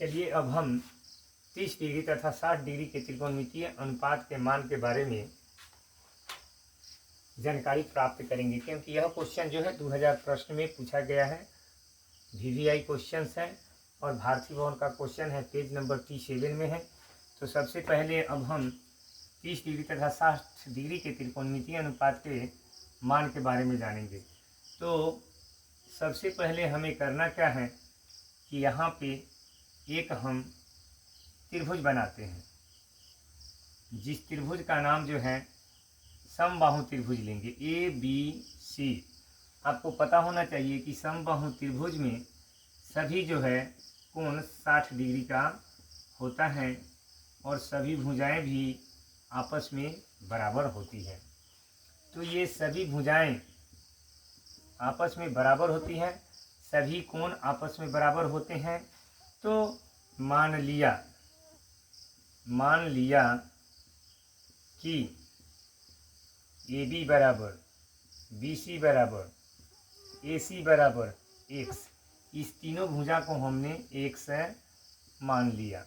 चलिए अब हम 30 डिग्री तथा 60 डिग्री के त्रिकोणमितीय अनुपात के मान के बारे में जानकारी प्राप्त करेंगे, क्योंकि यह क्वेश्चन जो है 2000 प्रश्न में पूछा गया है। VVI क्वेश्चंस है और भारतीय भवन का क्वेश्चन है, पेज नंबर 37 में है। तो सबसे पहले अब हम 30 डिग्री तथा 60 डिग्री के त्रिकोणमितीय अनुपात के मान के बारे में जानेंगे। तो सबसे पहले हमें करना क्या है कि यहाँ पे एक हम त्रिभुज बनाते हैं, जिस त्रिभुज का नाम जो है समबाहु त्रिभुज लेंगे, ABC। आपको पता होना चाहिए कि समबाहु त्रिभुज में सभी जो है कोण 60 डिग्री का होता है और सभी भुजाएं भी आपस में बराबर होती है। तो ये सभी भुजाएं आपस में बराबर होती हैं, सभी कोण आपस में बराबर होते हैं। तो मान लिया कि AB बराबर BC बराबर AC बराबर x, इस तीनों भुजा को हमने x मान लिया।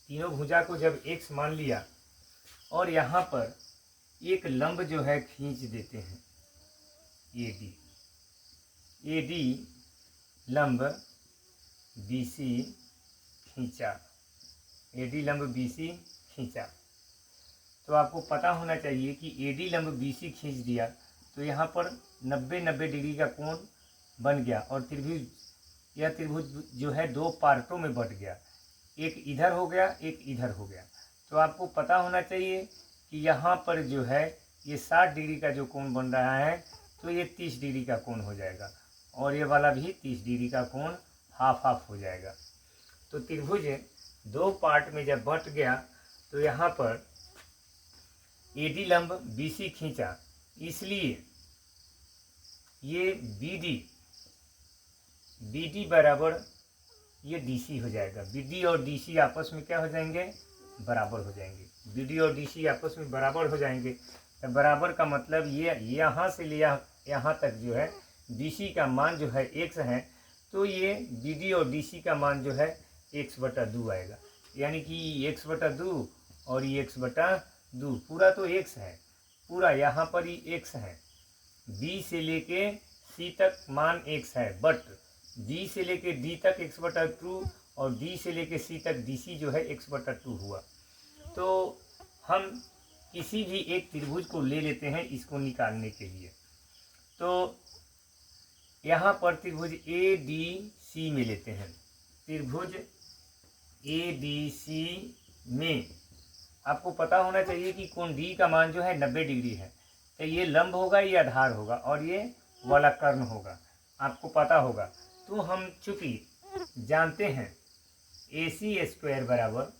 तीनों भुजा को जब x मान लिया और यहाँ पर एक लंब जो है खींच देते हैं, AD लंब BC खींचा, AD लंब BC खींचा। तो आपको पता होना चाहिए कि AD लंब BC खींच दिया तो यहाँ पर 90-90 डिग्री का कोण बन गया और यह त्रिभुज जो है दो पार्टों में बट गया, एक इधर हो गया, एक इधर हो गया। तो आपको पता होना चाहिए कि यहाँ पर जो है ये 60 डिग्री का जो कोण बन रहा है तो ये 30 डिग्री का कोण हो जाएगा और ये वाला भी 30 डिग्री का कोण हाफ हो जाएगा। तो त्रिभुज दो पार्ट में जब बट गया तो यहाँ पर AD लंब BC खींचा, इसलिए ये BD बराबर ये DC हो जाएगा। BD और DC आपस में क्या हो जाएंगे, बराबर हो जाएंगे। BD और DC आपस में बराबर हो जाएंगे। तो बराबर का मतलब ये यहाँ से ले यहाँ तक जो है BC का मान जो है x है, तो ये BD और DC का मान जो है x/2 आएगा। यानी कि x/2 और ये x/2, पूरा तो x है, पूरा यहाँ पर ही x है। B से लेके C तक मान x है, बट D से लेके D तक x/2 और D से लेके C तक DC जो है x/2 हुआ। तो हम किसी भी एक त्रिभुज को ले लेते हैं इसको निकालने के लिए। तो यहाँ पर त्रिभुज ADC में लेते हैं। त्रिभुज ADC में आपको पता होना चाहिए कि कोण D का मान जो है 90 डिग्री है। तो ये लंब होगा, ये आधार होगा और ये वाला कर्ण होगा, आपको पता होगा। तो हम चूँकि जानते हैं AC² बराबर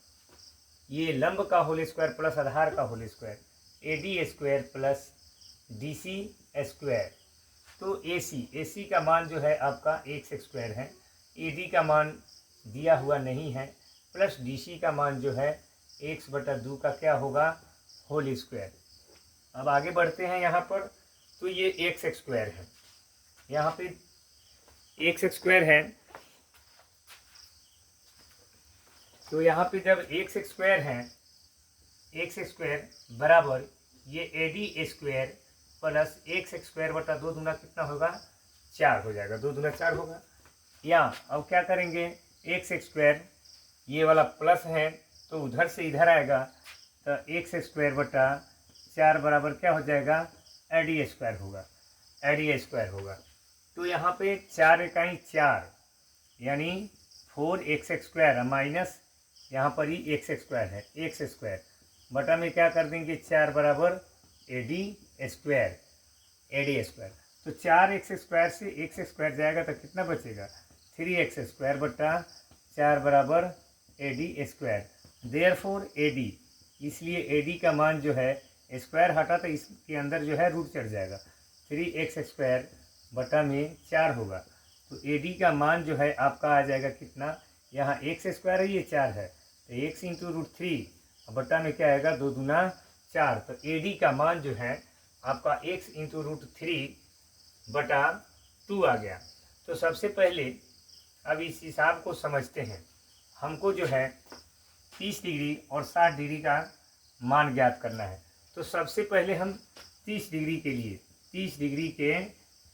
ये लंब का होल स्क्वायर प्लस आधार का whole square, AD² plus DC²। तो AC का मान जो है आपका x² है, AD का मान दिया हुआ नहीं है, प्लस DC का मान जो है x/2 का क्या होगा, होल स्क्वायर। अब आगे बढ़ते हैं यहाँ पर। तो ये x² है, यहाँ पे x² है। तो यहाँ पे जब x² है, x² बराबर ये AD² प्लस x²/2 दूना कितना होगा, 4 हो जाएगा। 2 दूना 4 होगा। या अब क्या करेंगे, x² ये वाला प्लस है तो उधर से इधर आएगा, तो x²/4 बराबर क्या हो जाएगा, AD² होगा, AD² होगा। तो यहाँ पे 4 इकाई 4 यानी 4x² माइनस यहाँ पर ही x² है, x² बटा में क्या कर देंगे, 4 बराबर AD²। तो 4x² से x² जाएगा तो कितना बचेगा, 3x² बटा 4 बराबर AD²। देयरफॉर AD, इसलिए AD का मान जो है स्क्वायर हटा तो इसके अंदर जो है रूट चढ़ जाएगा, 3x² बटा में 4 होगा। तो AD का मान जो है आपका आ जाएगा कितना, यहाँ x² है, ये 4 है, तो x × √3 बटा में क्या आएगा, 2 दूना 4। तो AD का मान जो है आपका x × √3/2 आ गया। तो सबसे पहले अब इस हिसाब को समझते हैं। हमको जो है 30 डिग्री और 60 डिग्री का मान ज्ञात करना है। तो सबसे पहले हम 30 डिग्री के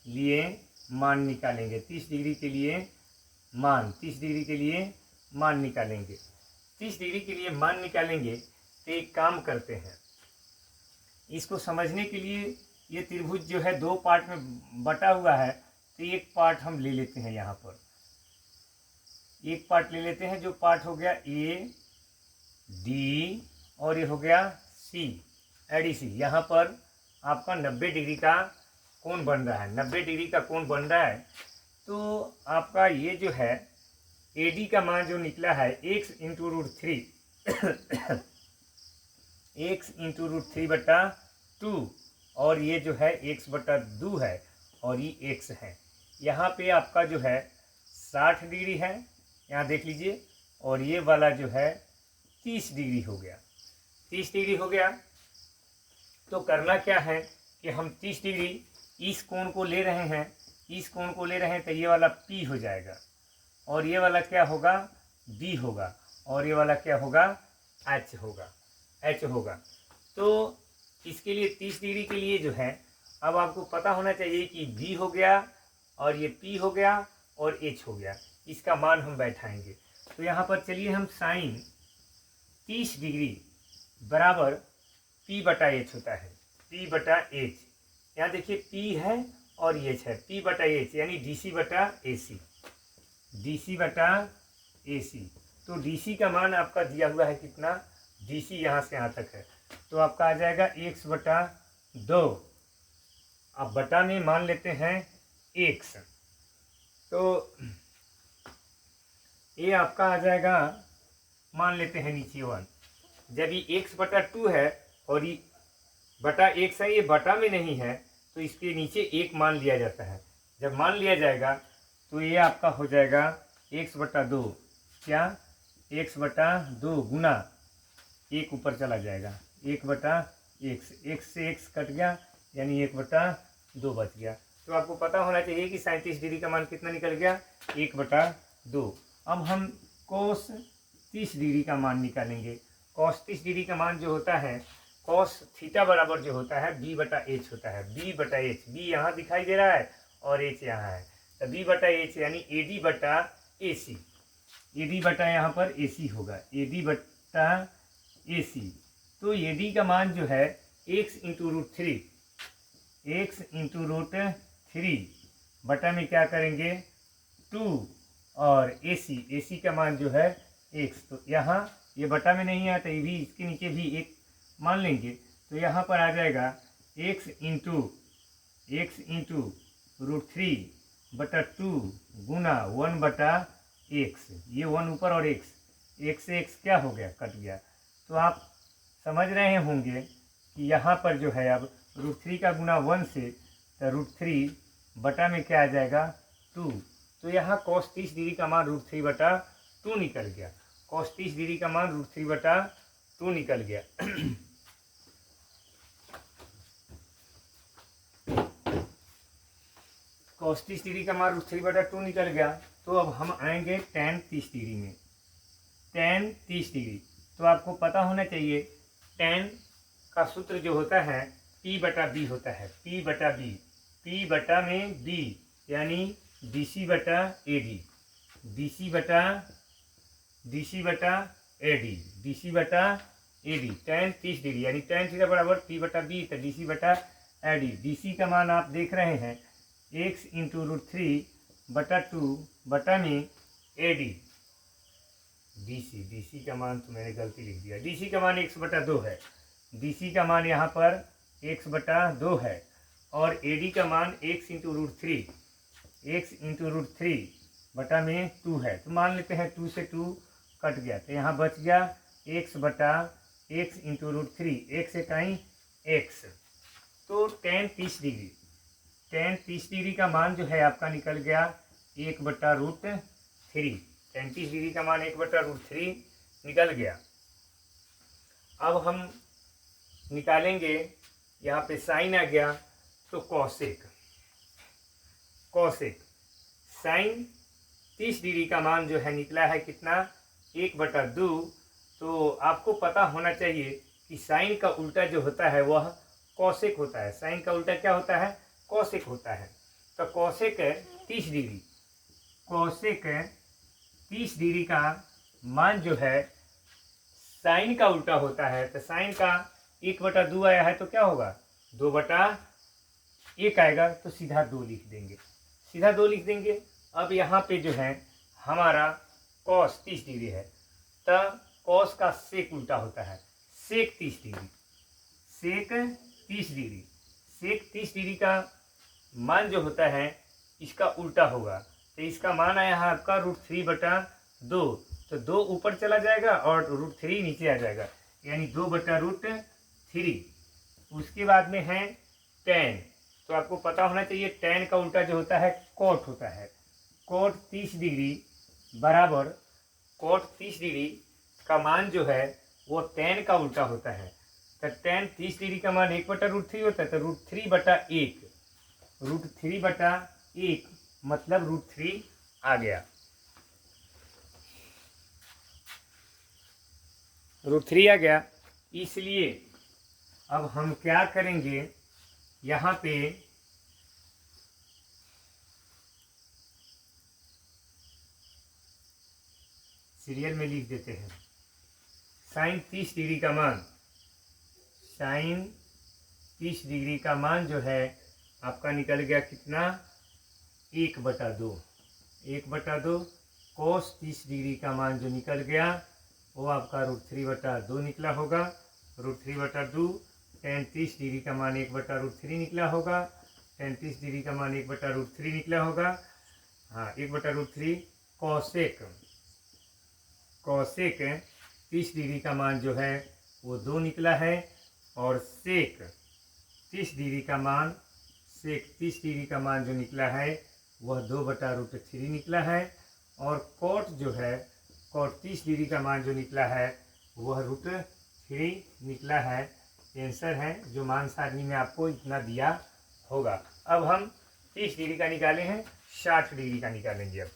लिए मान निकालेंगे। 30 डिग्री के लिए मान निकालेंगे। 30 डिग्री के लिए मान निकालेंगे तो एक काम करते हैं, इसको समझने के लिए ये त्रिभुज जो है 2 पार्ट में बटा हुआ है, तो एक पार्ट हम ले लेते हैं। यहाँ पर एक पार्ट ले लेते हैं, जो पार्ट हो गया ए डी और ये हो गया सी, एडीसी। यहाँ पर आपका 90 डिग्री का कोण बन रहा है। 90 डिग्री का कोण बन रहा है, तो आपका ये जो है एडी का मान जो निकला है x into root three x into root 3/2 और ये जो है x/2 है और ये x है। यहाँ पे आपका जो है 60 डिग्री है, यहाँ देख लीजिए, और ये वाला जो है 30 डिग्री हो गया। 30 डिग्री हो गया तो करना क्या है कि हम 30 डिग्री इस कोण को ले रहे हैं, तो ये वाला P हो जाएगा और ये वाला क्या होगा B होगा और ये वाला क्या होगा H होगा। तो इसके लिए 30 डिग्री के लिए जो है अब आपको पता होना चाहिए कि B हो गया और ये P हो गया और H हो गया। इसका मान हम बैठाएंगे। तो यहाँ पर चलिए हम साइन 30 डिग्री बराबर P/H होता है। P/H यहाँ देखिए P है और H है, P/H यानी DC/AC। तो DC का मान आपका दिया हुआ है कितना, DC यहाँ से यहाँ तक है, तो आपका आ जाएगा x/2। अब बटा में मान लेते हैं x, तो ये आपका आ जाएगा, मान लेते हैं नीचे 1। जब ये x/2 है और ये बटा x है, ये बटा में नहीं है, तो इसके नीचे एक मान लिया जाता है। जब मान लिया जाएगा तो ये आपका हो जाएगा x/2, क्या x/2 गुना एक ऊपर चला जाएगा 1/x, x से x कट गया यानी 1/2 बच गया। तो आपको पता होना चाहिए कि 37 डिग्री का मान कितना निकल गया, 1/2। अब हम कोस 30 डिग्री का मान निकालेंगे। कोस 30 डिग्री का मान जो होता है, कोस थीटा बराबर जो होता है B/H होता है। B/H, B यहाँ दिखाई दे रहा है और H यहाँ है, तो B/H यानी AD/AC। AD बटा यहाँ पर AC होगा, AD/AC। तो AD का मान जो है x इंटू रूट थ्री बटा में क्या करेंगे 2 और AC का मान जो है x। तो यहाँ ये बटा में नहीं है तो ये भी इसके नीचे भी एक मान लेंगे, तो यहाँ पर आ जाएगा x इंटू रूट 3/2 गुना 1/x। ये 1 ऊपर और x से x क्या हो गया, कट गया। तो आप समझ रहे होंगे कि यहाँ पर जो है अब रूट 3 का गुना 1 से, तो रूट 3 बटा में क्या आ जाएगा 2। तो यहाँ cos 30 डिग्री का मान रूट 3/2 निकल गया। cos 30 डिग्री का मान रूट 3/2 निकल गया। cos 30 डिग्री का मान रूट 3/2 निकल गया। तो अब हम आएंगे tan 30 डिग्री में। tan 30 डिग्री तो आपको पता होना चाहिए, tan का सूत्र जो होता है P/B होता है। P बटा में B यानी DC/AD, tan 30 डिग्री यानी tan थीटा बराबर P/B, तो DC/AD। DC का मान आप देख रहे हैं x इंटू रूट 3/2 बटा में AD। DC का मान तो मैंने गलती लिख दिया, DC का मान x/2 है। DC का मान यहाँ पर x/2 है और AD का मान x इंटू रूट 3 बटा में 2 है। तो मान लेते हैं 2 से 2 कट गया, तो यहाँ बच गया x इंटू रूट 3, x से कहीं x। तो tan 30 डिग्री का मान जो है आपका निकल गया 1/√3। tan 30 डिग्री का मान 1/√3 निकल गया। अब हम निकालेंगे, यहाँ पे साइन आ गया तो कॉसेक साइन 30 डिग्री का मान जो है निकला है कितना 1/2। तो आपको पता होना चाहिए कि साइन का उल्टा जो होता है वह कौशिक होता है। साइन का उल्टा क्या होता है? कौशिक होता है। तो कौशिक 30 डिग्री, कौशिक 30 डिग्री का मान जो है साइन का उल्टा होता है। तो साइन का 1/2 आया है तो क्या होगा? 2/1 आएगा। तो सीधा 2 लिख देंगे, सीधा 2 लिख देंगे। अब यहाँ पे जो है हमारा कॉस 30 डिग्री है, तो कॉस का सेक उल्टा होता है, सेक 30 डिग्री, सेक 30 डिग्री। सेक 30 डिग्री का मान जो होता है इसका उल्टा होगा। तो इसका मान आया है आपका √3/2। तो 2 ऊपर चला जाएगा और √3 नीचे आ जाएगा, यानी 2/√3। उसके बाद में है tan। तो आपको पता होना चाहिए tan का उल्टा जो होता है cot होता है। cot 30 डिग्री बराबर, cot 30 डिग्री का मान जो है वो tan का उल्टा होता है। तो tan 30 डिग्री का मान 1/√3 होता है। तो √3/1, √3/1 मतलब √3 आ गया, √3 आ गया। इसलिए अब हम क्या करेंगे, यहाँ पे सीरियल में लिख देते हैं साइन 30 डिग्री का मान, साइन 30 डिग्री का मान जो है आपका निकल गया कितना? 1/2। 1/2 कोस 30 डिग्री का मान जो निकल गया वो आपका √3/2 निकला होगा। √3/2 tan 30 डिग्री का मान 1/√3 निकला होगा। tan 30 डिग्री का मान 1/√3 निकला होगा। हाँ, 1/√3 कौशिक, कौशिक 30 डिग्री का मान जो है वो 2 निकला है। और सेक 30 डिग्री का मान, सेक 30 डिग्री का मान जो निकला है वह 2/√3 निकला है। और कोट जो है, कोट 30 डिग्री का मान जो निकला है वह √3 निकला है। आंसर है जो मान सारणी में आपको इतना दिया होगा। अब हम 30 डिग्री का निकाले हैं, 60 डिग्री का निकालेंगे अब।